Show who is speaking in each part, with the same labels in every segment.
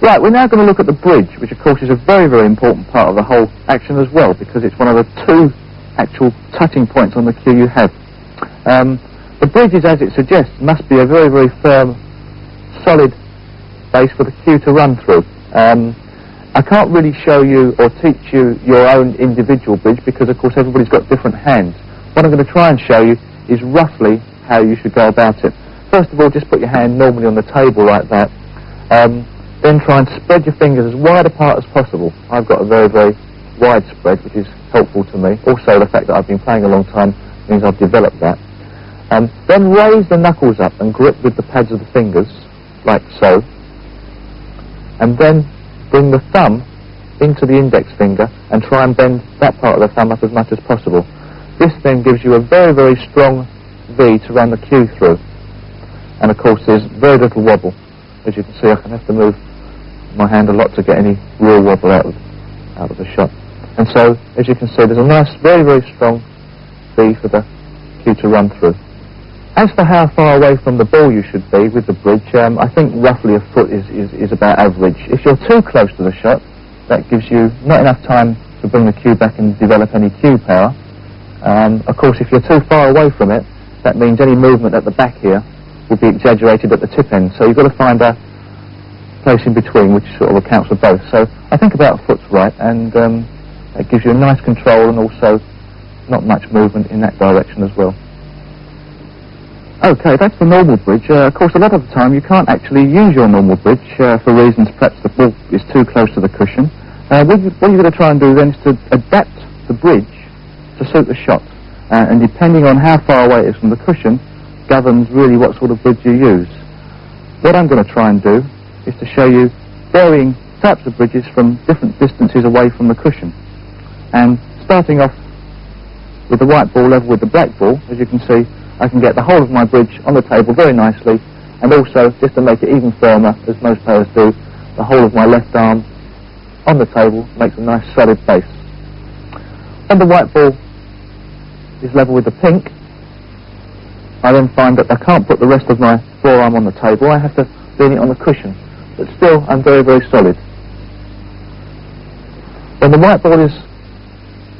Speaker 1: Right, we're now going to look at the bridge, which of course is a very, very important part of the whole action as well, because it's one of the two actual touching points on the cue you have. The bridge is, as it suggests, must be a very, very firm, solid base for the cue to run through. I can't really show you or teach you your own individual bridge because, of course, everybody's got different hands. What I'm going to try and show you is roughly how you should go about it. First of all, just put your hand normally on the table like that. Then try and spread your fingers as wide apart as possible. I've got a very, very wide spread, which is helpful to me. Also, the fact that I've been playing a long time means I've developed that. Then raise the knuckles up and grip with the pads of the fingers, like so. And then bring the thumb into the index finger and try and bend that part of the thumb up as much as possible. This then gives you a very, very strong V to run the cue through. And of course there's very little wobble. As you can see, I can have to move my hand a lot to get any real wobble out of the shot. And so, as you can see, there's a nice, very, very strong V for the cue to run through. As for how far away from the ball you should be with the bridge, I think roughly a foot is about average. If you're too close to the shot, that gives you not enough time to bring the cue back and develop any cue power. Of course, if you're too far away from it, that means any movement at the back here will be exaggerated at the tip end. So you've got to find a place in between which sort of accounts for both. So I think about a foot's right, and it gives you a nice control and also not much movement in that direction as well. Okay, that's the normal bridge. Of course, a lot of the time you can't actually use your normal bridge for reasons perhaps the ball is too close to the cushion. What you're going to try and do then is to adapt the bridge to suit the shot. And depending on how far away it is from the cushion, governs really what sort of bridge you use. What I'm going to try and do is to show you varying types of bridges from different distances away from the cushion. And starting off with the white ball level with the black ball, as you can see, I can get the whole of my bridge on the table very nicely, and also, just to make it even firmer, as most players do, the whole of my left arm on the table makes a nice solid base. When the white ball is level with the pink, I then find that I can't put the rest of my forearm on the table. I have to lean it on the cushion. But still, I'm very, very solid. When the white ball is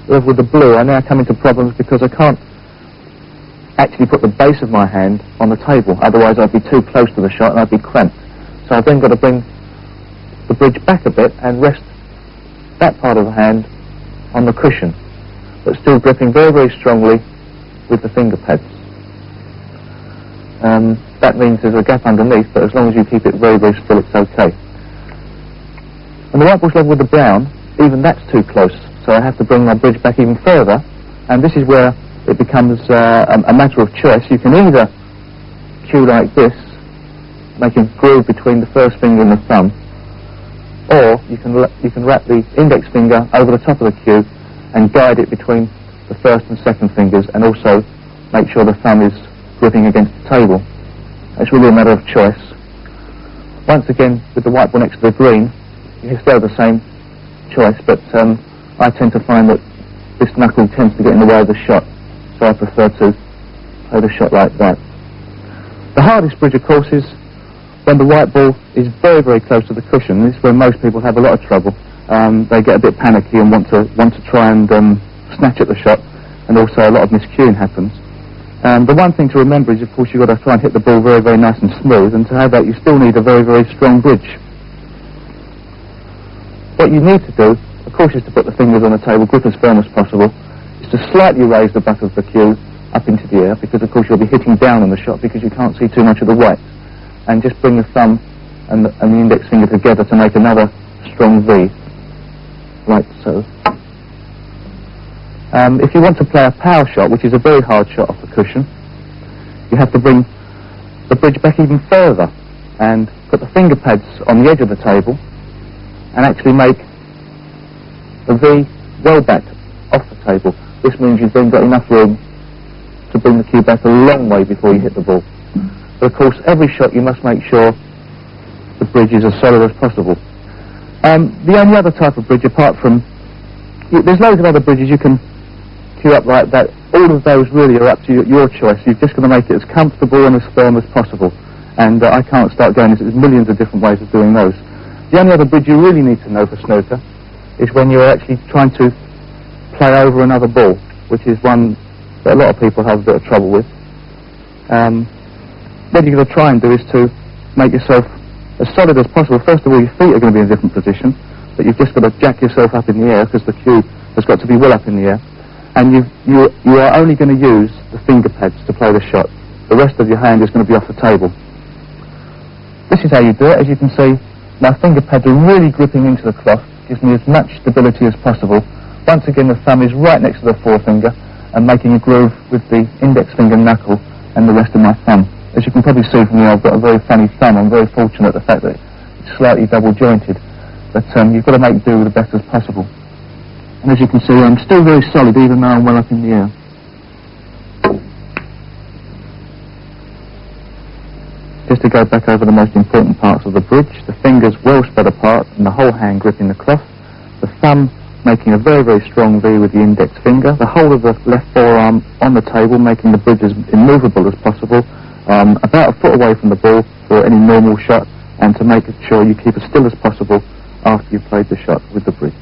Speaker 1: level with the blue, I now come into problems because I can't actually put the base of my hand on the table. Otherwise, I'd be too close to the shot and I'd be cramped. So I've then got to bring the bridge back a bit and rest that part of the hand on the cushion, but still gripping very, very strongly with the finger pads. That means there's a gap underneath, but as long as you keep it very, very still, it's okay. When the white ball's level with the brown, even that's too close, so I have to bring my bridge back even further, and this is where it becomes a matter of choice. You can either cue like this, make a groove between the first finger and the thumb, or you can wrap the index finger over the top of the cue and guide it between the first and second fingers, and also make sure the thumb is gripping against the table. It's really a matter of choice. Once again, with the white ball next to the green, you still have the same choice, but I tend to find that this knuckle tends to get in the way of the shot, so I prefer to play the shot like that. The hardest bridge, of course, is when the white ball is very, very close to the cushion. This is where most people have a lot of trouble. They get a bit panicky and want to try and snatch at the shot, and also a lot of miscuing happens. The one thing to remember is, of course, you've got to try and hit the ball very, very nice and smooth, and to have that you still need a very, very strong bridge. What you need to do, of course, is to put the fingers on the table, grip as firm as possible, is to slightly raise the butt of the cue up into the air, because, of course, you'll be hitting down on the shot because you can't see too much of the white, and just bring the thumb and the index finger together to make another strong V, like so. If you want to play a power shot, which is a very hard shot off the cushion, you have to bring the bridge back even further and put the finger pads on the edge of the table and actually make the V well back off the table. This means you've then got enough room to bring the cue back a long way before you hit the ball. But of course, every shot you must make sure the bridge is as solid as possible. The only other type of bridge, apart from... There's loads of other bridges you can cue up like that. All of those really are up to your choice. You've just got to make it as comfortable and as firm as possible. And I can't start going into... There's millions of different ways of doing those. The only other bridge you really need to know for snooker is when you're actually trying to play over another ball, which is one that a lot of people have a bit of trouble with. What you're going to try and do is to make yourself as solid as possible. First of all, your feet are going to be in a different position, but you've just got to jack yourself up in the air because the cue has got to be well up in the air. And you are only going to use the finger pads to play the shot. The rest of your hand is going to be off the table. This is how you do it. As you can see, my finger pads are really gripping into the cloth, gives me as much stability as possible. Once again, the thumb is right next to the forefinger and making a groove with the index finger knuckle and the rest of my thumb. As you can probably see from here, I've got a very funny thumb. I'm very fortunate the fact that it's slightly double jointed, but you've got to make do with the best as possible. And as you can see, I'm still very solid even though I'm well up in the air. Just to go back over the most important parts of the bridge, the fingers well spread apart and the whole hand gripping the cloth, the thumb making a very, very strong V with the index finger, the whole of the left forearm on the table, making the bridge as immovable as possible, about a foot away from the ball for any normal shot, and to make sure you keep as still as possible after you've played the shot with the bridge.